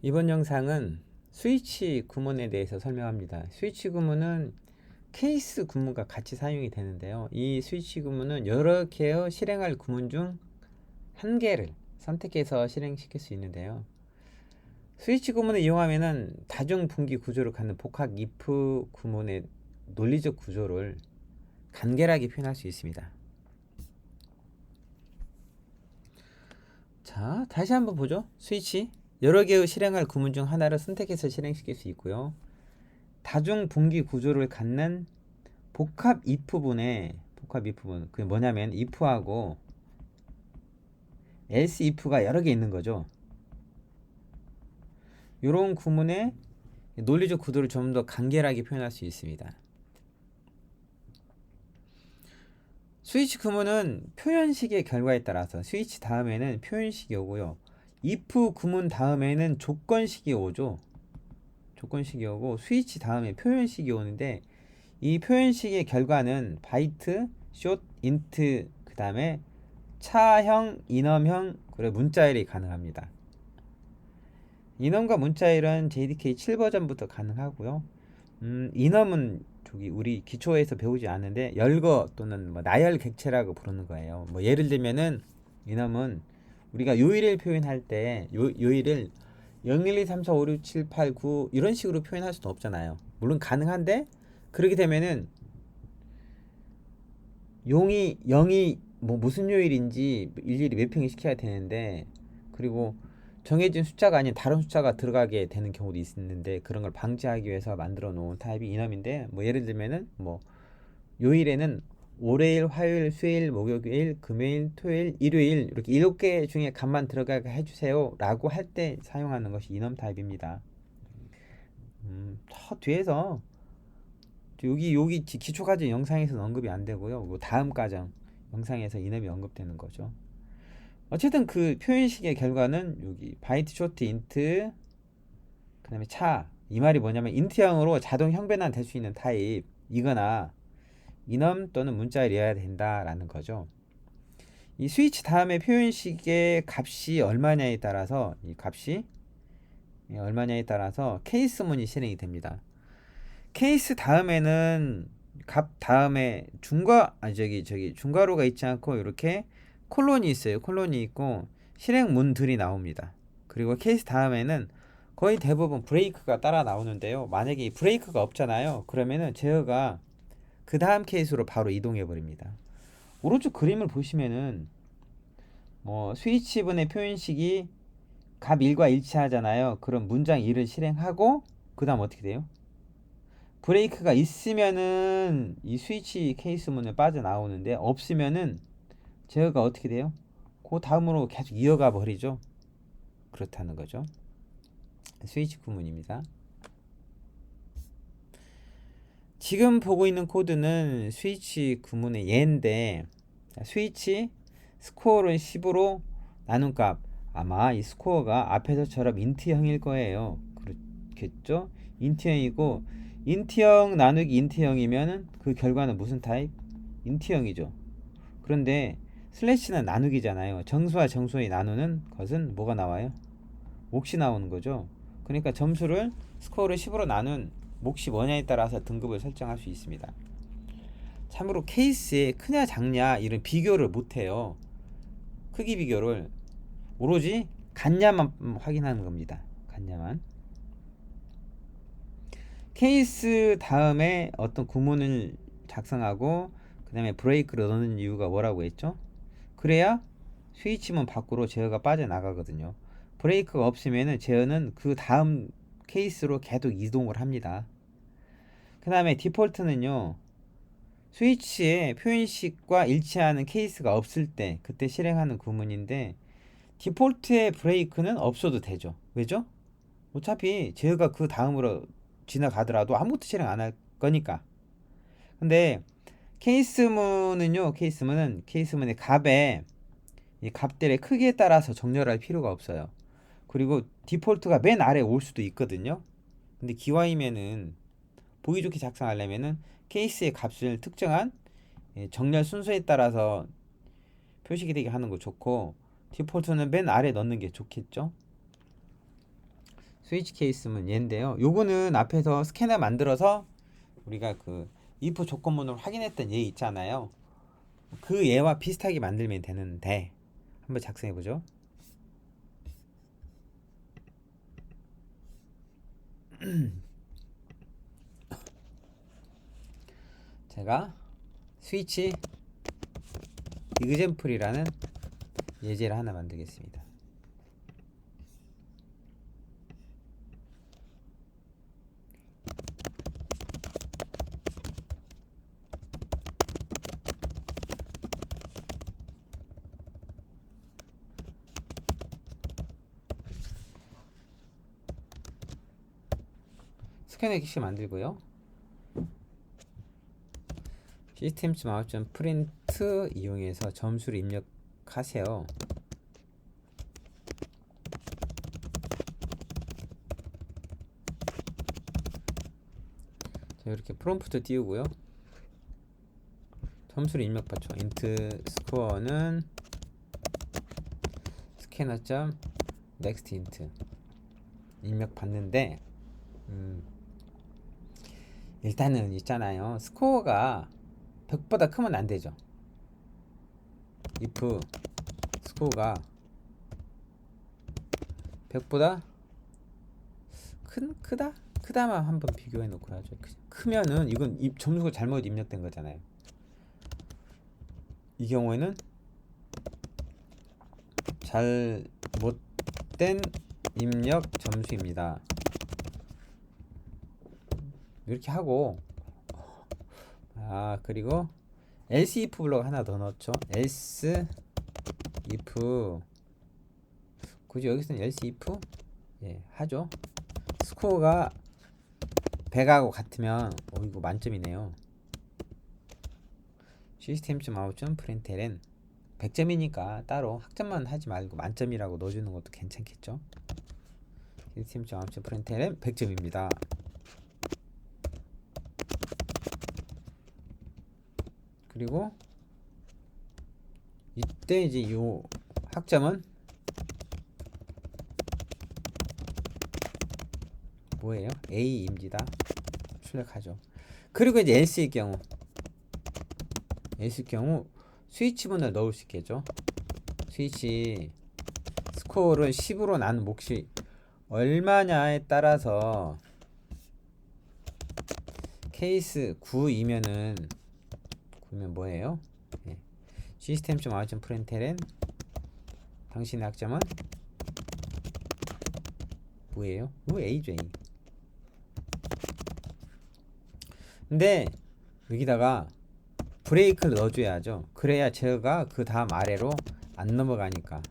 이번 영상은 스위치 구문에 대해서 설명합니다. 스위치 구문은 케이스 구문과 같이 사용이 되는데요. 이 스위치 구문은 여러 개의 실행할 구문 중 한 개를 선택해서 실행시킬 수 있는데요. 스위치 구문을 이용하면은 다중 분기 구조를 갖는 복합 if 구문의 논리적 구조를 간결하게 표현할 수 있습니다. 자, 다시 한번 보죠. 스위치 여러 개의 실행할 구문 중 하나를 선택해서 실행시킬 수 있고요. 다중 분기 구조를 갖는 복합 if분 그게 뭐냐면 if하고 else if가 여러 개 있는 거죠. 이런 구문의 논리적 구도를 좀 더 간결하게 표현할 수 있습니다. 스위치 구문은 표현식의 결과에 따라서 스위치 다음에는 표현식이 오고요. if 구문 다음에는 조건식이 오죠. 조건식이 오고 스위치 다음에 표현식이 오는데 이 표현식의 결과는 바이트, 숏, 인트, 그 다음에 차형, 인엄형, 그리고 문자열이 가능합니다. 인엄과 문자열은 JDK 7 버전부터 가능하고요. 인엄은 저기 우리 기초에서 배우지 않는데 열거 또는 뭐 나열 객체라고 부르는 거예요. 뭐 예를 들면은 인엄은 우리가 요일을 표현할 때 요일을 0, 1, 2, 3, 4, 5, 6, 7, 8, 9 이런 식으로 표현할 수는 없잖아요. 물론 가능한데 그렇게 되면은 용이 0이 뭐 무슨 요일인지 일일이 매핑을 시켜야 되는데 그리고 정해진 숫자가 아닌 다른 숫자가 들어가게 되는 경우도 있는데 그런 걸 방지하기 위해서 만들어 놓은 타입이 이넘인데 뭐 예를 들면은 뭐 요일에는 월요일, 화요일, 수요일, 목요일, 금요일, 토요일, 일요일 이렇게 7개 중에 값만 들어가게 해주세요 라고 할 때 사용하는 것이 이넘 타입입니다. 저 뒤에서 여기 기초 과정 영상에서는 언급이 안 되고요. 뭐 다음 과정 영상에서 이념이 언급되는 거죠. 어쨌든 그 표현식의 결과는 여기 바이트, 쇼트, 인트, 그다음에 차. 이 말이 뭐냐면 인트형으로 자동 형변환 될 수 있는 타입 이거나 인엄 또는 문자열이어야 된다라는 거죠. 이 스위치 다음에 표현식의 값이 얼마냐에 따라서 이 값이 얼마냐에 따라서 케이스문이 실행이 됩니다. 케이스 다음에는 값 다음에 중괄호가 있지 않고 이렇게 콜론이 있어요. 콜론이 있고 실행문들이 나옵니다. 그리고 케이스 다음에는 거의 대부분 브레이크가 따라 나오는데요. 만약에 이 브레이크가 없잖아요. 그러면은 제어가 그 다음 케이스로 바로 이동해 버립니다. 오른쪽 그림을 보시면은 스위치분의 표현식이 값 1과 일치하잖아요. 그럼 문장 1을 실행하고 그 다음 어떻게 돼요? 브레이크가 있으면은 이 스위치 케이스문을 빠져나오는데 없으면은 제어가 어떻게 돼요? 그 다음으로 계속 이어가 버리죠. 그렇다는 거죠. 스위치 구문입니다. 지금 보고 있는 코드는 스위치 구문의 예인데 스위치 스코어를 10으로 나눈 값 아마 이 스코어가 앞에서처럼 인트형일 거예요. 그렇겠죠? 인트형이고 인트형 나누기 인트형이면 그 결과는 무슨 타입? 인트형이죠. 그런데 슬래시는 나누기잖아요. 정수와 정수의 나누는 것은 뭐가 나와요? 몫이 나오는 거죠. 그러니까 점수를 스코어를 10으로 나눈 몫이 뭐냐에 따라서 등급을 설정할 수 있습니다. 참고로 케이스에 크냐 작냐 이런 비교를 못해요. 크기 비교를 오로지 같냐만 확인하는 겁니다. 같냐만. 케이스 다음에 어떤 구문을 작성하고 그 다음에 브레이크를 넣는 이유가 뭐라고 했죠? 그래야 스위치문 밖으로 제어가 빠져나가거든요. 브레이크가 없으면 제어는 그 다음 케이스로 계속 이동을 합니다. 그 다음에 디폴트는요. 스위치의 표현식과 일치하는 케이스가 없을 때 그때 실행하는 구문인데 디폴트의 브레이크는 없어도 되죠. 왜죠? 어차피 제어가 그 다음으로 지나가더라도 아무것도 실행 안 할 거니까. 근데 케이스문의 값에 이 값들의 크기에 따라서 정렬할 필요가 없어요. 그리고 디폴트가 맨 아래 올 수도 있거든요. 근데 기왕이면은 보기 좋게 작성하려면은 케이스의 값을 특정한 정렬 순서에 따라서 표식이 되게 하는 거 좋고 디폴트는 맨 아래 넣는 게 좋겠죠. 스위치 케이스면 얘인데요. 요거는 앞에서 스캐너 만들어서 우리가 그 if 조건문을 확인했던 얘 있잖아요. 그 얘와 비슷하게 만들면 되는데 한번 작성해 보죠. 제가 스위치 이그젠플이라는 예제를 하나 만들겠습니다. 스캐너 기시 만들고요. 시스템.out.print 이용해서 점수를 입력하세요. 자, 이렇게 프롬프트 띄우고요. 점수를 입력받죠. int 스코어는 scanner.next int 입력받는데 일단은 있잖아요. 스코어가 100보다 크면 안 되죠. if 스코어가 100보다 크다만 한번 비교해 놓고 하죠. 크면은 이건 점수가 잘못 입력된 거잖아요. 이 경우에는 잘못된 입력 점수입니다. 이렇게 하고 그리고 else if 블록 하나 더 넣죠. else if 굳이 여기서는 else if 하죠. 스코어가 100하고 같으면 이거 만점이네요. 시스템.out.println 100점이니까 따로 학점만 하지 말고 만점이라고 넣어주는 것도 괜찮겠죠. 시스템.out.println 100점입니다. 그리고 이때 이제 요 학점은 뭐예요? A입니다. 출력하죠. 그리고 이제 else일 경우 스위치문을 넣을 수 있겠죠. 스위치 스코어를 10으로 난 몫이 얼마냐에 따라서 케이스 9이면은 뭐예요? 시스템.out.println 당신의 학점은 뭐예요? A죠, A. 근데 여기다가 브레이크를 넣어줘야죠. 그래야 제어가 그 다음 아래로 안 넘어가니까.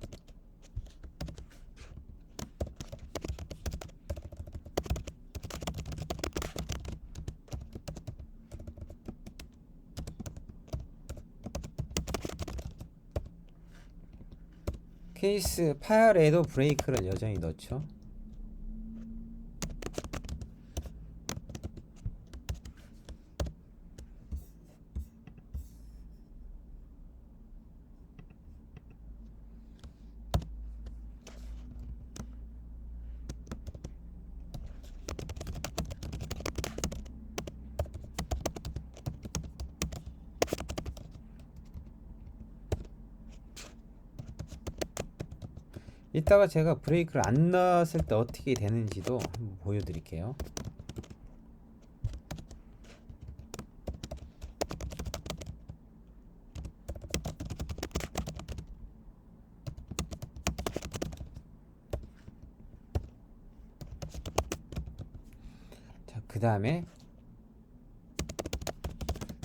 케이스 8에도 브레이크를 여전히 넣죠. 이따가 제가 브레이크를 안 넣었을 때 어떻게 되는지도 한번 보여드릴게요. 자, 그 다음에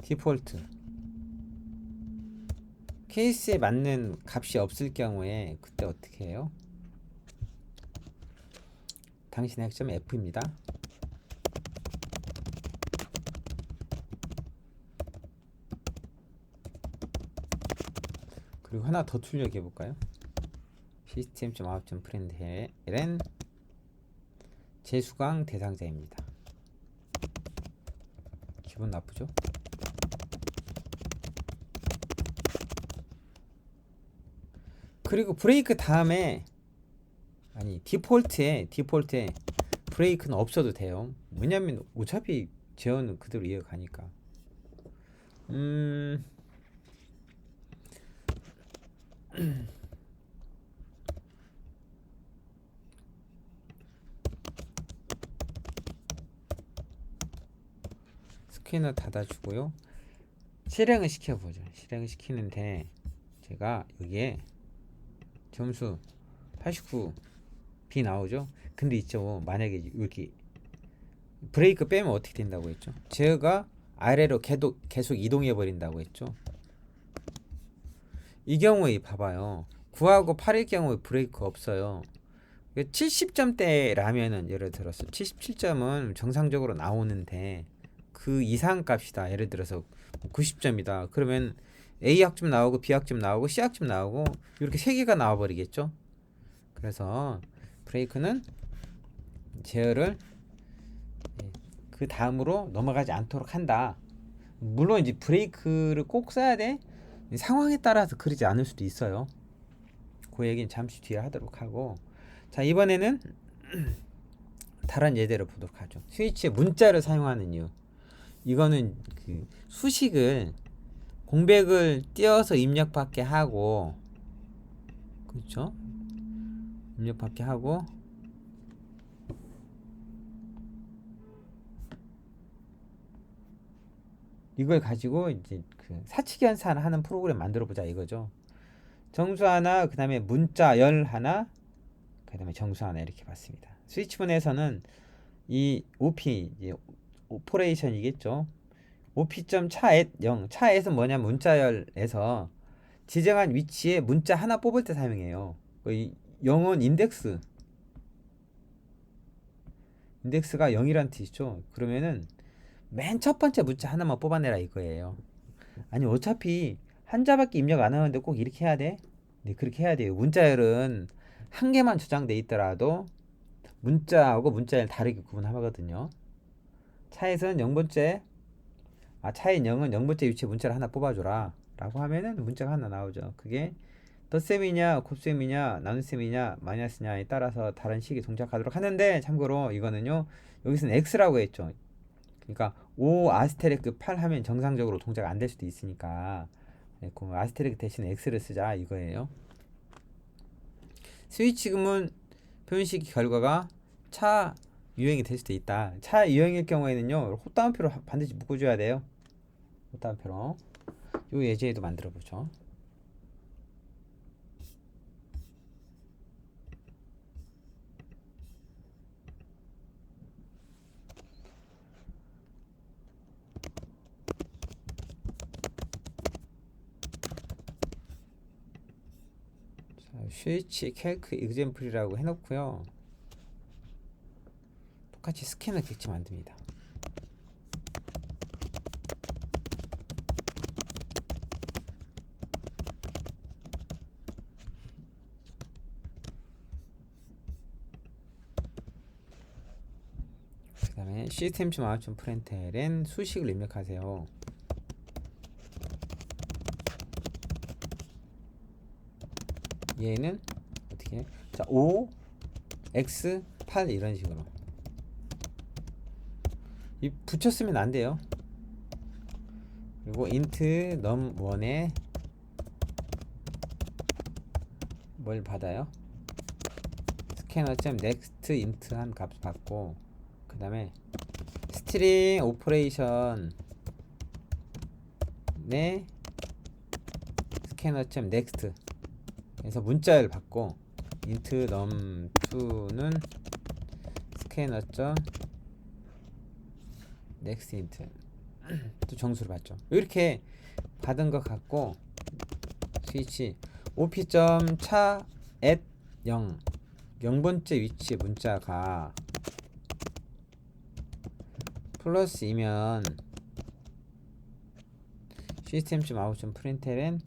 디폴트 케이스에 맞는 값이 없을 경우에 그때 어떻게 해요? 당신의 학점은 F입니다. 그리고 하나 더 출력해 볼까요? 시스템.out.println 재수강 대상자입니다. 기분 나쁘죠? 그리고 브레이크 다음에 디폴트에 브레이크는 없어도 돼요. 왜냐면 어차피 제어는 그대로 이어가니까. 음, 스캐너 닫아주고요. 실행을 시켜보죠. 실행을 시키는데 제가 여기에 점수 89B 나오죠. 근데 있죠, 만약에 여기 브레이크 빼면 어떻게 된다고 했죠? 제어가 아래로 계속 이동해 버린다고 했죠. 이 경우에 봐봐요. 9하고 8일 경우에 브레이크 없어요. 70점대라면은 예를 들어서 77점은 정상적으로 나오는데 그 이상 값이다. 예를 들어서 90점이다. 그러면 A 학점 나오고 B 학점 나오고 C 학점 나오고 이렇게 세 개가 나와 버리겠죠. 그래서 브레이크는 제어를 그 다음으로 넘어가지 않도록 한다. 물론 이제 브레이크를 꼭 써야 돼. 상황에 따라서 그러지 않을 수도 있어요. 그 얘기는 잠시 뒤에 하도록 하고, 자, 이번에는 다른 예제를 보도록 하죠. 스위치에 문자를 사용하는 이유. 이거는 그 수식을 공백을 띄어서 입력받게 하고, 그렇죠? 입력받게 하고, 이걸 가지고 이제 그 사칙 연산하는 프로그램 만들어 보자 이거죠. 정수 하나, 그 다음에 문자 열 하나, 그 다음에 정수 하나 이렇게 봤습니다. 스위치본에서는 이 OP 이제 오퍼레이션이겠죠. OP.차앳 0, 차앳은 뭐냐면 문자열에서 지정한 위치에 문자 하나 뽑을 때 사용해요. 이 0은 인덱스가 0이란 뜻이죠. 그러면은 맨 첫 번째 문자 하나만 뽑아내라 이거예요. 아니 어차피 한자밖에 입력 안 하는데 꼭 이렇게 해야 돼? 네, 그렇게 해야 돼요. 문자열은 한 개만 저장돼 있더라도 문자하고 문자열 다르게 구분하거든요. 차에서는 0번째, 차에 0은 0번째 위치에 문자를 하나 뽑아줘라 라고 하면은 문자가 하나 나오죠. 그게 덧셈이냐 곱셈이냐 나눗셈이냐 마이너스냐에 따라서 다른 식이 동작하도록 하는데, 참고로 이거는요 여기서는 x라고 했죠. 그러니까 5 아스테리크 8 하면 정상적으로 동작 안 될 수도 있으니까 그 아스테리크 대신에 x를 쓰자 이거예요. 스위치금은 표현식 결과가 차 유형이 될 수도 있다. 차 유형일 경우에는요 헛다운표로 반드시 묶어줘야 돼요. 헛다운표로 요 예제에도 만들어 보죠. 스위치 캘크 example이라고 해놓고요. 똑같이 스캐너 객체 만듭니다. 그 다음에 system.out.println 수식을 입력하세요. 얘는 어떻게 해? 자, 5, x, 8 이런 식으로 이 붙였으면 안 돼요. 그리고 int num1에 뭘 받아요? scanner.next int 한 값 받고, 그 다음에 스트링 오퍼레이션 내 scanner.next 그래서 문자를 받고 int num2는 scanner.next int 또 정수를 받죠. 이렇게 받은 것 같고, 스위치 op.차 at 0 0번째 위치의 문자가 플러스이면 system.out.println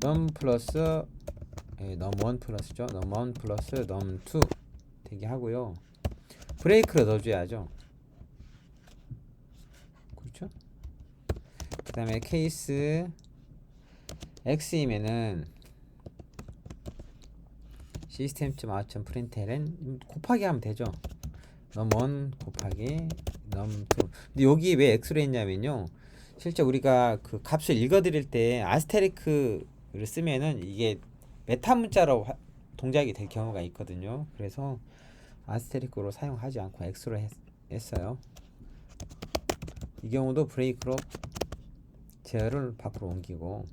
num 플러스 num1 플러스죠. num1 플러스 num2 되게 하고요. 브레이크를 넣어줘야죠. 그렇죠? 그 다음에 케이스 x이면은 시스템.out 프린트LN 곱하기 하면 되죠. num1 곱하기 num2. 근데 여기 왜 x로 했냐면요, 실제 우리가 그 값을 읽어드릴 때 아스테리크를 쓰면은 이게 메타 문자로 동작이 될 경우가 있거든요. 그래서 아스테리크로 사용하지 않고 x로 했어요. 이 경우도 브레이크로 제어를 밖으로 옮기고,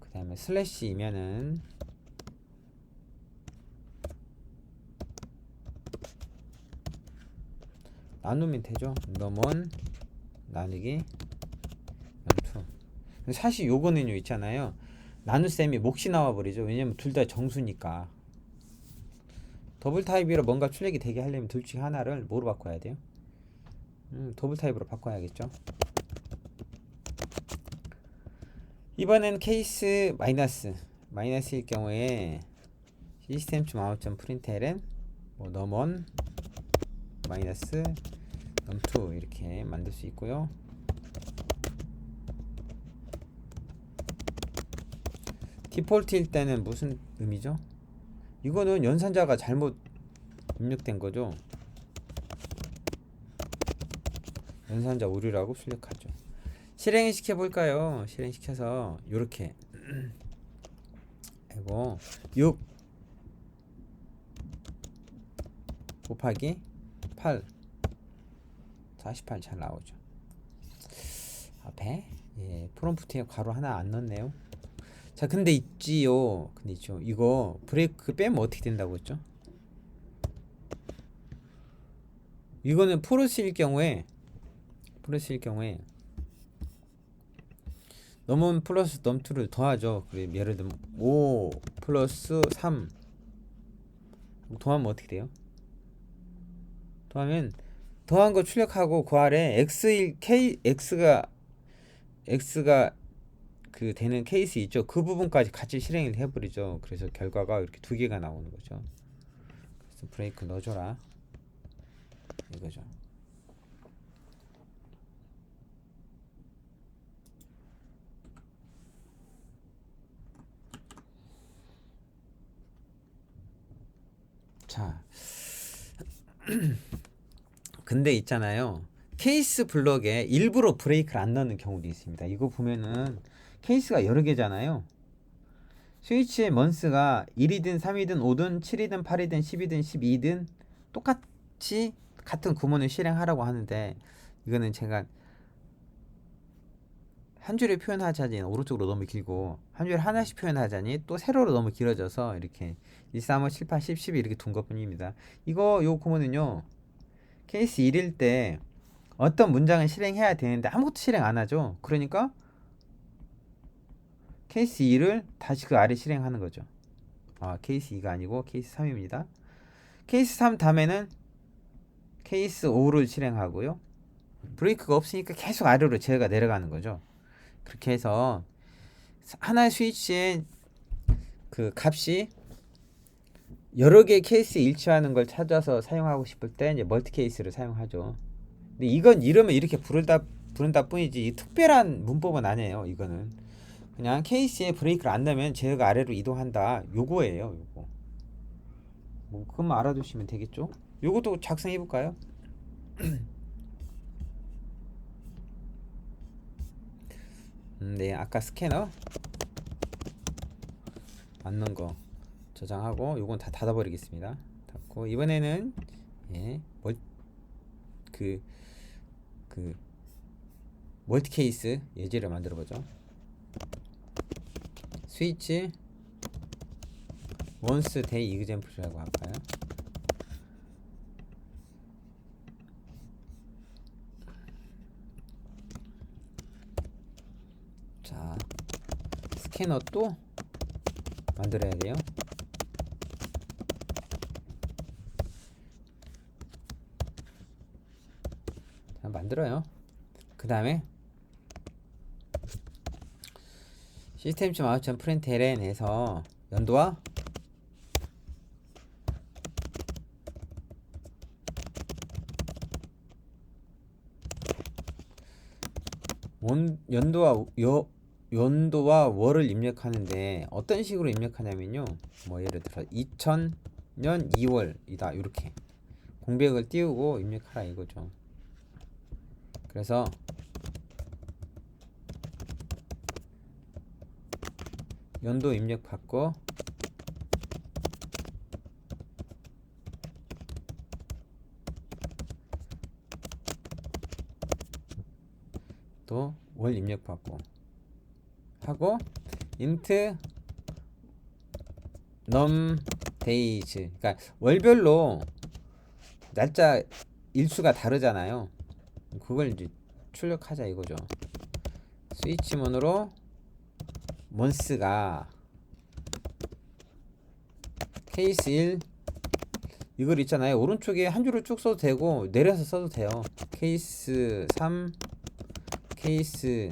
그 다음에 슬래시이면은 나누면 되죠. num1 나누기 num2. 사실 요거는요 있잖아요, 나눗셈이 몫이 나와버리죠. 왜냐면 둘 다 정수니까. 더블 타입이라 뭔가 출력이 되게 하려면 둘 중에 하나를 뭐로 바꿔야 돼요? 더블 타입으로 바꿔야겠죠. 이번엔 케이스 마이너스일 경우에 시스템.out.println 뭐 num1 마이너스 num2 이렇게 만들 수 있고요. 디폴트일 때는 무슨 의미죠? 이거는 연산자가 잘못 입력된 거죠. 연산자 오류라고 출력하죠. 실행시켜 볼까요? 실행시켜서 요렇게 하고 6 곱하기 8 48 잘 나오죠. 앞에 프롬프트에 괄호 하나 안 넣었네요. 자, 근데 있죠. 이거 브레이크 빼면 어떻게 된다고 했죠? 이거는 포르스일 경우에 num1 플러스 num2를 더하죠. 그래, 예를 들면 5 플러스 3 더하면 어떻게 돼요? 더하면 더한 거 출력하고 그 아래 x가 그 되는 케이스 있죠. 그 부분까지 같이 실행을 해버리죠. 그래서 결과가 이렇게 두 개가 나오는 거죠. 그래서 브레이크 넣어줘라 이거죠. 자, 근데 있잖아요, 케이스 블럭에 일부러 브레이크를 안 넣는 경우도 있습니다. 이거 보면은 케이스가 여러 개잖아요. 스위치의 먼스가 1이든 3이든 5든 7이든 8이든 10이든 12든 똑같이 같은 구문을 실행하라고 하는데, 이거는 제가 한 줄에 표현하자니 오른쪽으로 너무 길고 한 줄에 하나씩 표현하자니 또 세로로 너무 길어져서 이렇게 1, 3, 5, 7, 8, 10, 12 이렇게 둔 것뿐입니다. 요 구문은요, 케이스 1일 때 어떤 문장을 실행해야 되는데 아무것도 실행 안 하죠. 그러니까 케이스 2를 다시 그 아래 실행하는 거죠. 케이스 2가 아니고 케이스 3입니다. 케이스 3 다음에는 케이스 5를 실행하고요. 브레이크가 없으니까 계속 아래로 제어가 내려가는 거죠. 그렇게 해서 하나의 스위치의 그 값이 여러 개의 케이스에 일치하는 걸 찾아서 사용하고 싶을 때 이제 멀티 케이스를 사용하죠. 근데 이건 이름을 이렇게 부른다 뿐이지 특별한 문법은 아니에요. 이거는 그냥 케이스에 브레이크를 안 넣으면 제어가 아래로 이동한다, 요거예요. 요거 뭐 그것만 알아두시면 되겠죠. 요것도 작성해 볼까요? 네, 아까 스캐너 맞는 거 저장하고 요건 다 닫아버리겠습니다. 닫고 이번에는 멀티 케이스 예제를 만들어 보죠. 스위치 once day example이라고 할까요? 자, 스캐너 또 만들어야 돼요. 자, 만들어요. 그 다음에 시스템.out.println에서 연도와 연도와 월을 입력하는데 어떤 식으로 입력하냐면요, 뭐 예를 들어 2000 2월이다. 이렇게 공백을 띄우고 입력하라 이거죠. 그래서 연도 입력받고 또 월 입력받고 하고 int num days, 그러니까 월별로 날짜 일수가 다르잖아요. 그걸 이제 출력하자 이거죠. 스위치문으로 months가 케이스 1 이걸 있잖아요. 오른쪽에 한 줄을 쭉 써도 되고 내려서 써도 돼요. 케이스 3, 케이스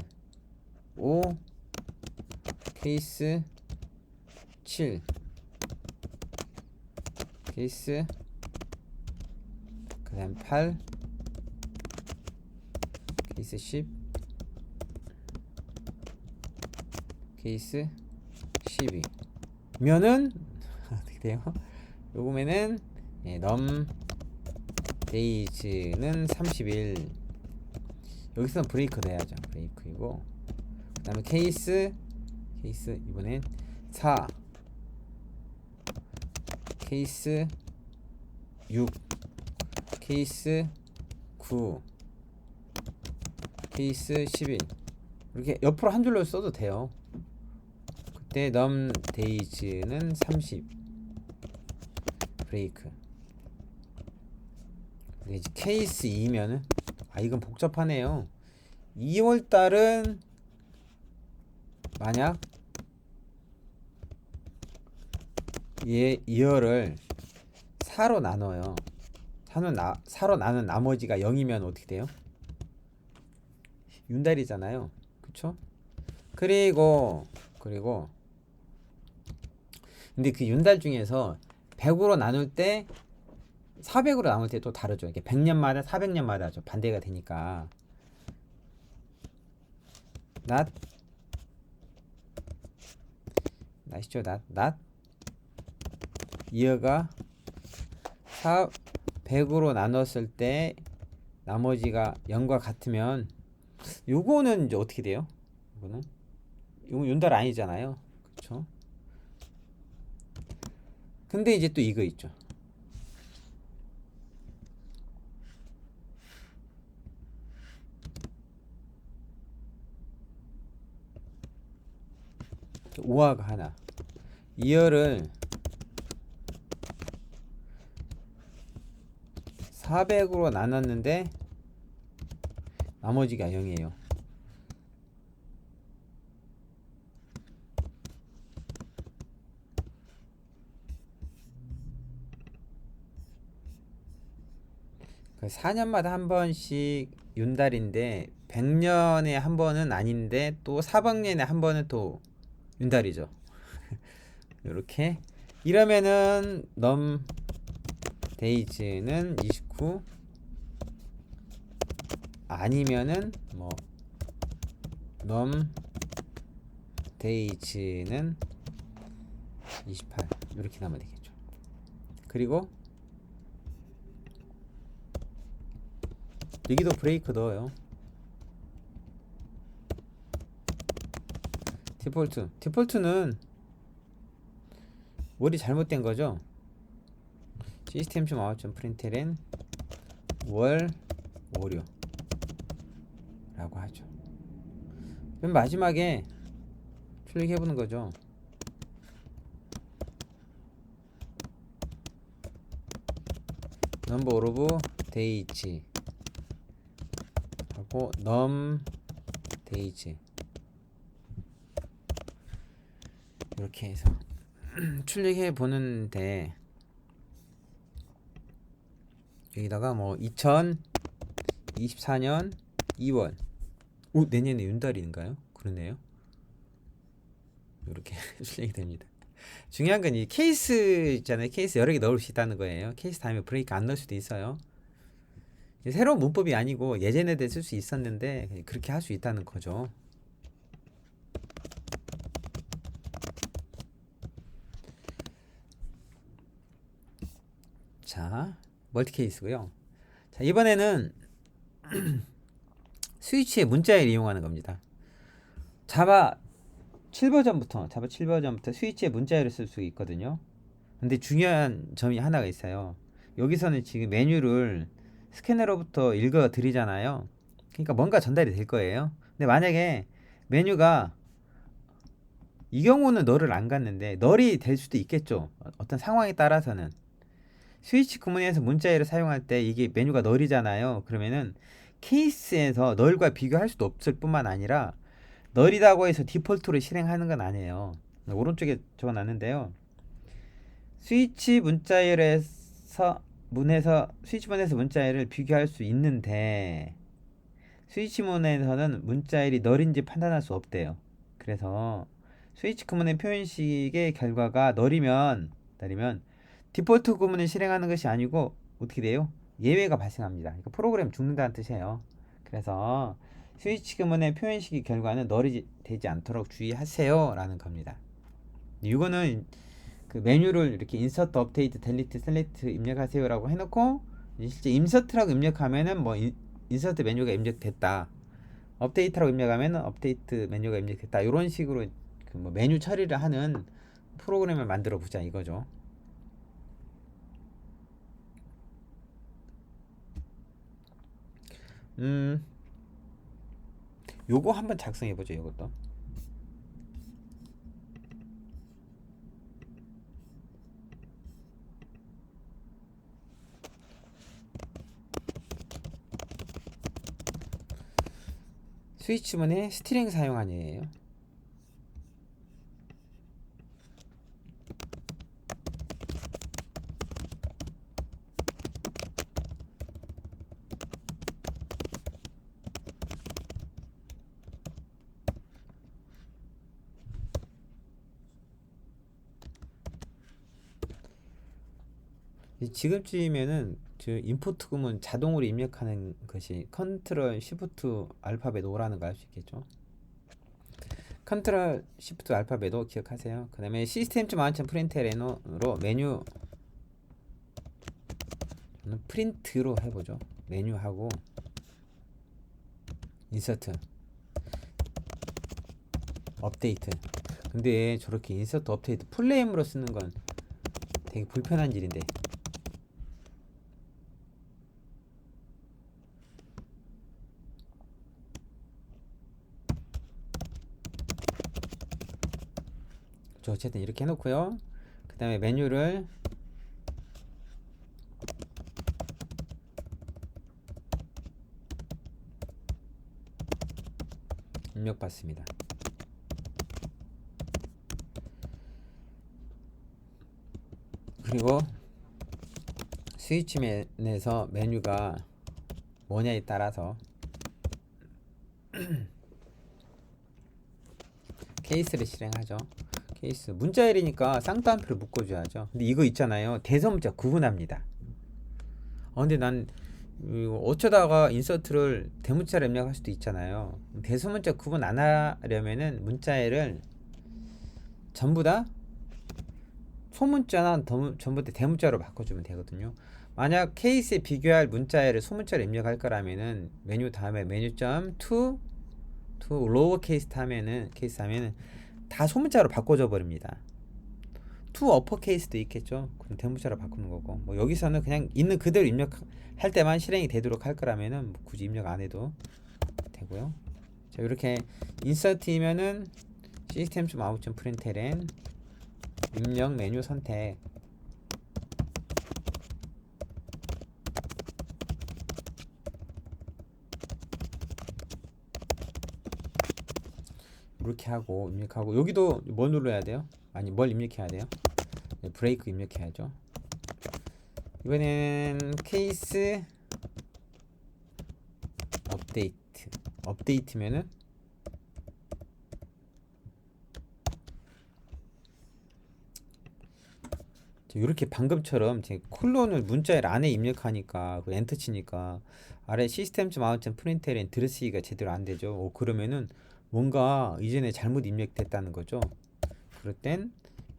5, 케이스 7, 케이스 그 다음 8, 케이스 10, 케이스 12 면은 어떻게 돼요? 요금에는 num days는 30일. 여기서는 브레이크 내야죠. 브레이크이고 그 다음에 케이스 이번엔 4, 케이스 6, 케이스 9, 케이스 11 이렇게 옆으로 한 줄로 써도 돼요. 그때 num days는 30 브레이크. 근데 이제 케이스 2면은 이건 복잡하네요. 2월달은 만약 이어를 4로 나눠요. 4로 나눈 나머지가 0이면 어떻게 돼요? 윤달이잖아요. 그쵸? 그리고 근데 그 윤달 중에서 100으로 나눌 때 400으로 나눌 때 또 다르죠. 이게 100년마다 400년마다 반대가 되니까 낫이죠. 낫 이어가 100으로 나눴을 때 나머지가 0과 같으면 요거는 이제 어떻게 돼요? 이거는 윤달 아니잖아요. 그쵸? 근데 이제 또 이거 있죠. 오화가 하나. 이어를 400으로 나눴는데 나머지가 0이에요. 그 4년마다 한 번씩 윤달인데 100년에 한 번은 아닌데 또 400년에 한 번은 또 윤달이죠. 이렇게 이러면은 num days는 29 아니면은 뭐 num days는 28 이렇게 나오면 되겠죠. 그리고 여기도 브레이크 넣어요. 디폴트는 월이 잘못된 거죠. system.out.println 월 오류 라고 하죠. 맨 마지막에 출력해 보는 거죠. number of days 하고 num days 이렇게 해서 출력해 보는데 여기다가 뭐 2024년 2월 내년에 윤달인가요? 그러네요. 이렇게 출력이 됩니다. 중요한 건 이 케이스 있잖아요. 케이스 여러 개 넣을 수 있다는 거예요. 케이스 다음에 브레이크 안 넣을 수도 있어요. 새로운 문법이 아니고 예전에도 쓸 수 있었는데 그렇게 할 수 있다는 거죠. 자, 멀티 케이스고요. 자, 이번에는 스위치의 문자를 이용하는 겁니다. 자바 7버전부터 스위치의 문자열을 쓸 수 있거든요. 근데 중요한 점이 하나가 있어요. 여기서는 지금 메뉴를 스캐너로부터 읽어 드리잖아요. 그러니까 뭔가 전달이 될 거예요. 근데 만약에 메뉴가 이 경우는 널을 안 갔는데 널이 될 수도 있겠죠. 어떤 상황에 따라서는 스위치 구문에서 문자열을 사용할 때 이게 메뉴가 널이잖아요. 그러면은 케이스에서 널과 비교할 수도 없을 뿐만 아니라 널이라고 해서 디폴트로 실행하는 건 아니에요. 오른쪽에 적어놨는데요. 스위치문에서 문자열을 비교할 수 있는데 스위치문에서는 문자열이 널인지 판단할 수 없대요. 그래서 스위치 구문의 표현식의 결과가 널이면 디폴트 구문을 실행하는 것이 아니고 어떻게 돼요? 예외가 발생합니다. 그러니까 프로그램 죽는다는 뜻이에요. 그래서 스위치 구문의 표현식의 결과는 널이 되지 않도록 주의하세요 라는 겁니다. 이거는 그 메뉴를 이렇게 인서트, 업데이트, 델리트, 셀렉트 입력하세요 라고 해놓고 실제 인서트라고 입력하면은 뭐 인서트 메뉴가 입력됐다, 업데이트라고 입력하면은 업데이트 메뉴가 입력됐다, 이런 식으로 그 뭐 메뉴 처리를 하는 프로그램을 만들어 보자 이거죠. 음 요거 한번 작성해 보죠. 이것도 스위치문에 스트링 사용하니에요. 지금쯤이면은 저 임포트 구문 자동으로 입력하는 것이 컨트롤 시프트 알파벳 O라는 걸 알 수 있겠죠. 컨트롤 시프트 알파벳 O 기억하세요. 그 다음에 시스템.아웃 프린트LN으로 메뉴, 저는 프린트로 해보죠. 메뉴하고 인서트, 업데이트. 근데 저렇게 인서트, 업데이트 풀네임으로 쓰는 건 되게 불편한 일인데. 어쨌든 이렇게 해놓고요. 그 다음에 메뉴를 입력받습니다. 그리고 스위치맨에서 메뉴가 뭐냐에 따라서 케이스를 실행하죠. 케이스 문자열이니까 쌍따옴표를 묶어줘야죠. 근데 이거 있잖아요. 대소문자 구분합니다. 근데 난 이거 어쩌다가 인서트를 대문자로 입력할 수도 있잖아요. 대소문자 구분 안 하려면은 문자열을 전부 다 소문자나 전부 다 대문자로 바꿔주면 되거든요. 만약 케이스에 비교할 문자열을 소문자로 입력할 거라면은 메뉴 다음에 메뉴점 to 로워 케이스 하면은 다 소문자로 바꿔줘 버립니다. to 어퍼 케이스도 있겠죠. 그럼 대문자로 바꾸는 거고. 뭐 여기서는 그냥 있는 그대로 입력할 때만 실행이 되도록 할 거라면은 뭐 굳이 입력 안 해도 되고요. 자, 이렇게 인서트이면은 시스템.아웃.println 입력 메뉴 선택, 이렇게 하고 입력하고, 여기도 뭘 눌러야 돼요? 아니, 뭘 입력해야 돼요? 네, 브레이크 입력해야죠. 이번에는 케이스 업데이트면은 이렇게 방금처럼 제 콜론을 문자열 안에 입력하니까 그 엔터 치니까 아래 시스템.아웃 프린트LN 들으시기가 제대로 안 되죠. 그러면은 뭔가 이전에 잘못 입력됐다는 거죠. 그럴 땐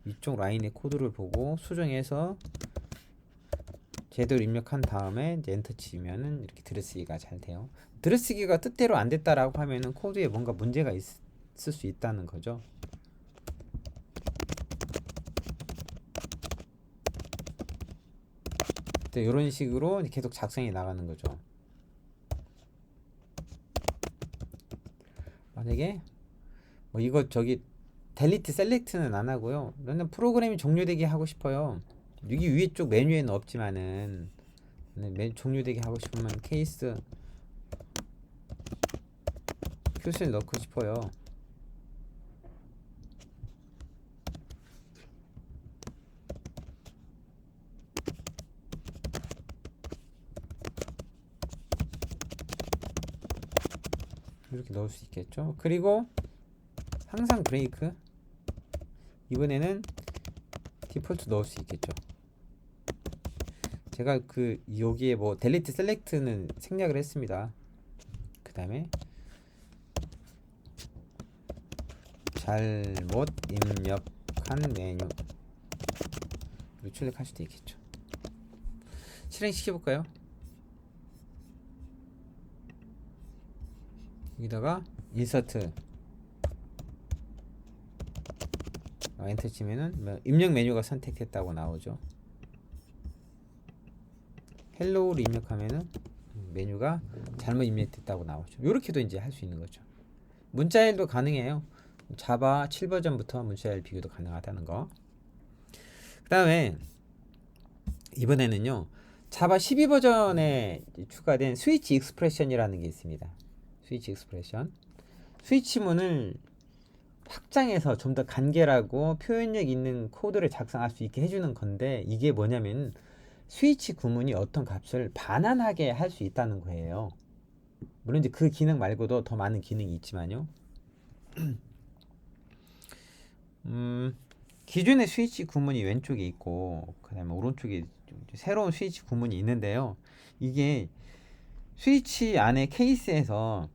이쪽 라인의 코드를 보고 수정해서 제대로 입력한 다음에 이제 엔터 치면은 이렇게 들여쓰기가 잘 돼요. 들여쓰기가 뜻대로 안 됐다라고 하면은 코드에 뭔가 문제가 있을 수 있다는 거죠. 이런 식으로 계속 작성이 나가는 거죠. 만약에 뭐 이거 저기 델리트 셀렉트는 안 하고요. 나는 프로그램이 종료되게 하고 싶어요. 여기 위에 쪽 메뉴에는 없지만은 종료되게 하고 싶으면 케이스 표시를 넣고 싶어요. 이렇게 넣을 수 있겠죠. 그리고 항상 브레이크, 이번에는 디폴트 넣을 수 있겠죠. 제가 여기에 뭐 델리트 셀렉트는 생략을 했습니다. 그 다음에 잘못 입력한 메뉴 출력할 수도 있겠죠. 실행시켜볼까요? 여기다가 인서트 엔터 치면은 입력 메뉴가 선택됐다고 나오죠. 헬로우를 입력하면은 메뉴가 잘못 입력됐다고 나오죠. 이렇게도 이제 할 수 있는 거죠. 문자일도 가능해요. 자바 7버전부터 문자일 비교도 가능하다는 거. 그 다음에 이번에는요, 자바 12버전에 추가된 스위치 익스프레션이라는 게 있습니다. 스위치 익스프레션, 스위치문을 확장해서 좀 더 간결하고 표현력 있는 코드를 작성할 수 있게 해주는 건데, 이게 뭐냐면 스위치 구문이 어떤 값을 반환하게 할 수 있다는 거예요. 물론 이제 그 기능 말고도 더 많은 기능이 있지만요. 기존의 스위치 구문이 왼쪽에 있고, 그 다음에 오른쪽에 새로운 스위치 구문이 있는데요. 이게 스위치 안에 케이스에서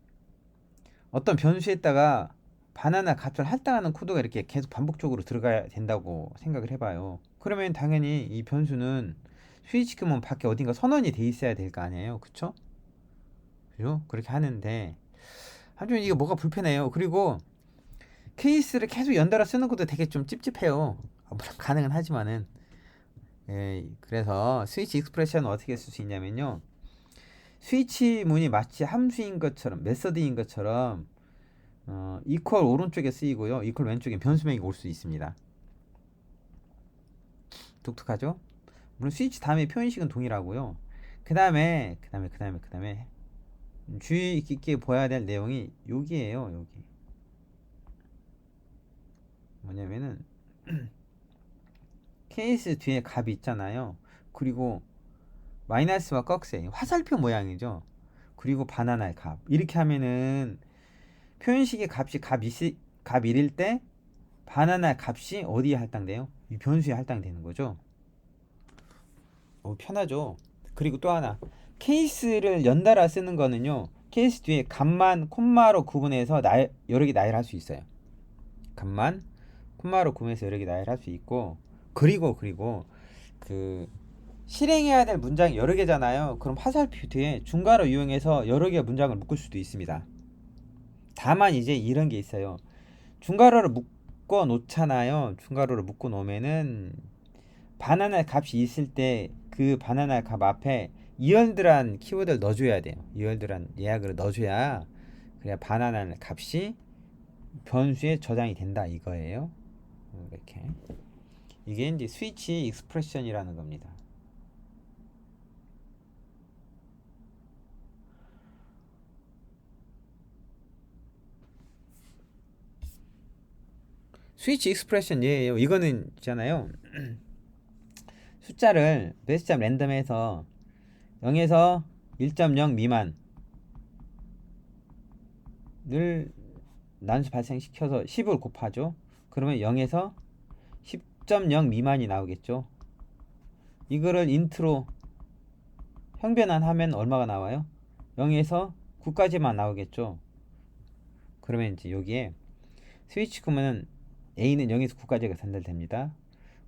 어떤 변수에다가 바나나 값을 할당하는 코드가 이렇게 계속 반복적으로 들어가야 된다고 생각을 해봐요. 그러면 당연히 이 변수는 스위치 구문 밖에 어딘가 선언이 돼 있어야 될 거 아니에요. 그쵸? 그죠? 그렇게 하는데 한편 이게 뭐가 불편해요. 그리고 케이스를 계속 연달아 쓰는 것도 되게 좀 찝찝해요. 물론 가능은 하지만은, 그래서 스위치 익스프레션은 어떻게 쓸 수 있냐면요, 스위치 문이 마치 함수인 것처럼, 메서드인 것처럼 이퀄 오른쪽에 쓰이고요, 이퀄 왼쪽에 변수명이 올 수 있습니다. 독특하죠? 물론 스위치 다음에 표현식은 동일하고요. 그 다음에 주의 깊게 봐야 될 내용이 여기에요. 여기 뭐냐면은 케이스 뒤에 값이 있잖아요. 그리고 마이너스와 꺽쇠, 화살표 모양이죠. 그리고 바나나의 값. 이렇게 하면은 표현식의 값이 값 1일 때 바나나 값이 어디에 할당돼요? 이 변수에 할당되는 거죠. 편하죠. 그리고 또 하나, 케이스를 연달아 쓰는 거는요, 케이스 뒤에 값만 콤마로 구분해서 여러 개 나열할 수 있어요. 값만 콤마로 구분해서 여러 개 나열할 수 있고, 그리고 그 실행해야 될 문장이 여러 개잖아요. 그럼 화살표 뒤에 중괄호 이용해서 여러 개의 문장을 묶을 수도 있습니다. 다만 이제 이런 게 있어요. 중괄호를 묶어 놓잖아요. 중괄호를 묶어 놓으면은 바나나 값이 있을 때 그 바나나 값 앞에 이얼드란 키워드를 넣어줘야 돼요. 이얼드란 예약을 넣어줘야, 그래야 바나나 값이 변수에 저장이 된다 이거예요. 이렇게, 이게 이제 스위치 익스프레션이라는 겁니다. 스위치 익스프레션 예예요. 이거는 있잖아요. 숫자를 베스트 랜덤에서 0에서 1.0 미만을 난수 발생시켜서 10을 곱하죠. 그러면 0에서 10.0 미만이 나오겠죠. 이거를 인트로 형변환하면 얼마가 나와요? 0에서 9까지만 나오겠죠. 그러면 이제 여기에 스위치 구문은 A는 0에서 9까지가 전달됩니다.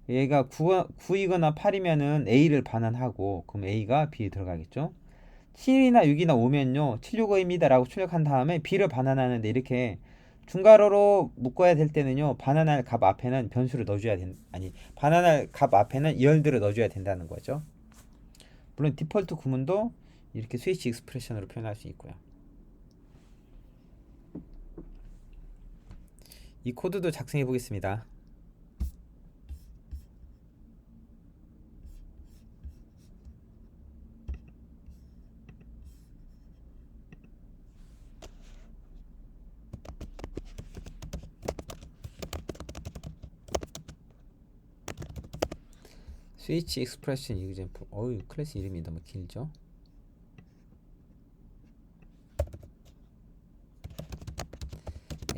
얘가 9이거나 8이면은 A를 반환하고 그럼 A가 B에 들어가겠죠. 7이나 6이나 5면요 765입니다 라고 출력한 다음에 B를 반환하는데 이렇게 중괄호로 묶어야 될 때는요 반환할 값 앞에는 변수를 넣어줘야 아니 반환할 값 앞에는 이열들을 넣어줘야 된다는 거죠. 물론 디폴트 구문도 이렇게 스위치 익스프레션으로 표현할 수 있고요. 이 코드도 작성해 보겠습니다. 스위치 익스프레션 이그젠플. 어유 클래스 이름이 너무 길죠.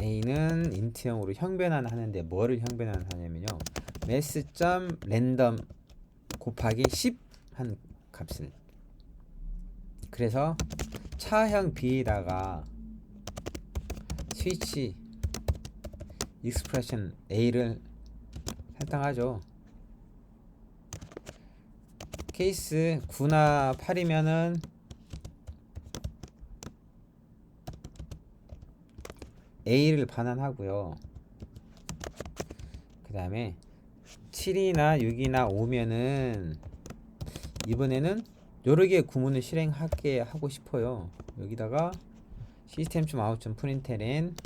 A는 인트형으로 형변환하는데 뭐를 형변환하냐면요 mass.random 곱하기 10 한 값을, 그래서 차형 B에다가 스위치 익스프레션 A를 할당하죠. 케이스 9나 8이면은 A를 반환하고요. 그 다음에 7이나 6이나 5면은 이번에는 여러 개의 구문을 실행하게 하고 싶어요. 여기다가 system.out.println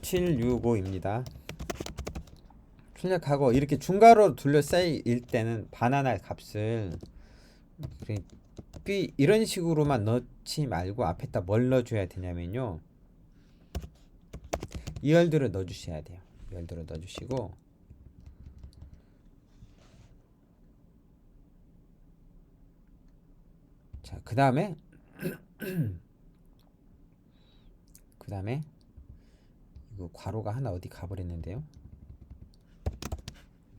765입니다. 출력하고 이렇게 중괄호로 둘러싸일 때는 반환할 값을 이런 식으로만 넣지 말고 앞에다 뭘 넣어줘야 되냐면요 이열들을 넣어주셔야 돼요. 이열들을 넣어주시고 자 그 다음에 이거 괄호가 하나 어디 가버렸는데요.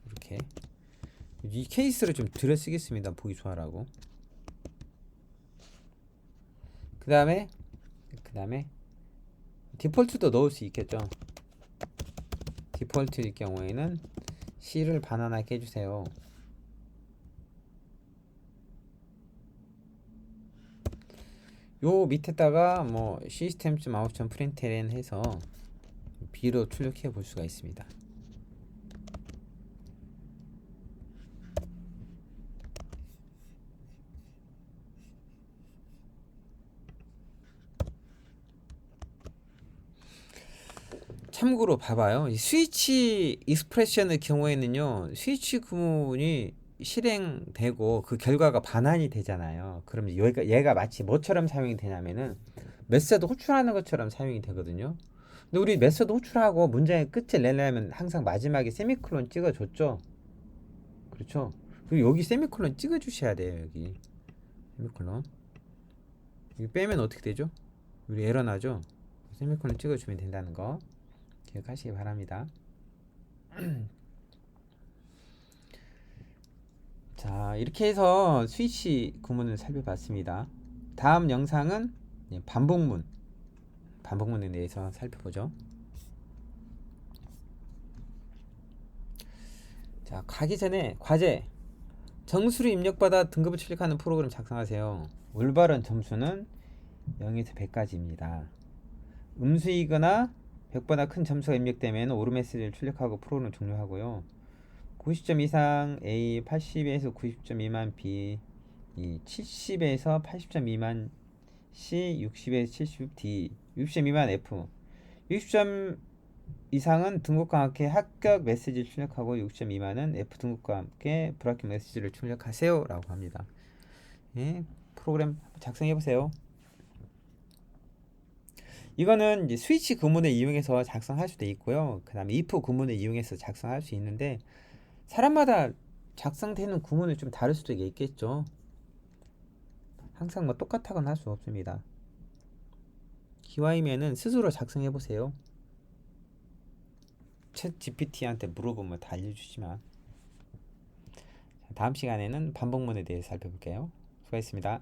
이렇게 이 케이스를 좀 들여 쓰겠습니다. 보기 좋아라고. 그 다음에 디폴트도 넣을 수 있겠죠. 디폴트일 경우에는 C를 반환하게 해주세요. 요 밑에다가 뭐 system.out.println 해서 B로 출력해 볼 수가 있습니다. 참고로 봐봐요. 이 스위치 익스프레션의 경우에는요 스위치 구문이 실행되고 그 결과가 반환이 되잖아요. 그럼 얘가 마치 뭐처럼 사용이 되냐면은 메소드 호출하는 것처럼 사용이 되거든요. 근데 우리 메소드 호출하고 문장의 끝을 내려면 항상 마지막에 세미콜론 찍어줬죠. 그렇죠. 그리고 여기 세미콜론 찍어주셔야 돼요. 여기 세미콜론. 여기 빼면 어떻게 되죠? 우리 에러 나죠. 세미콜론 찍어주면 된다는 거 기억하시기 바랍니다. 자 이렇게 해서 스위치 구문을 살펴봤습니다. 다음 영상은 반복문에 대해서 살펴보죠. 자 가기 전에 과제 정수를 입력받아 등급을 출력하는 프로그램 작성하세요. 올바른 점수는 0에서 100까지입니다. 음수이거나 100보다 큰 점수가 입력되면 오류 메시지를 출력하고 프로그램을 종료하고요. 90점 이상 A, 80에서 90점 미만 B, 70에서 80점 미만 C, 60에서 70 D, 60점 미만 F, 60점 이상은 등급과 함께 합격 메시지를 출력하고 60점 미만은 F 등급과 함께 불합격 메시지를 출력하세요 라고 합니다. 예, 프로그램 작성해 보세요. 이거는 이제 스위치 구문을 이용해서 작성할 수도 있고요. 그 다음에 if 구문을 이용해서 작성할 수 있는데 사람마다 작성되는 구문이 좀 다를 수도 있겠죠. 항상 뭐 똑같다고는 할 수 없습니다. 기왕이면은 스스로 작성해 보세요. 챗 GPT한테 물어보면 다 알려주지만. 다음 시간에는 반복문에 대해서 살펴볼게요. 수고하셨습니다.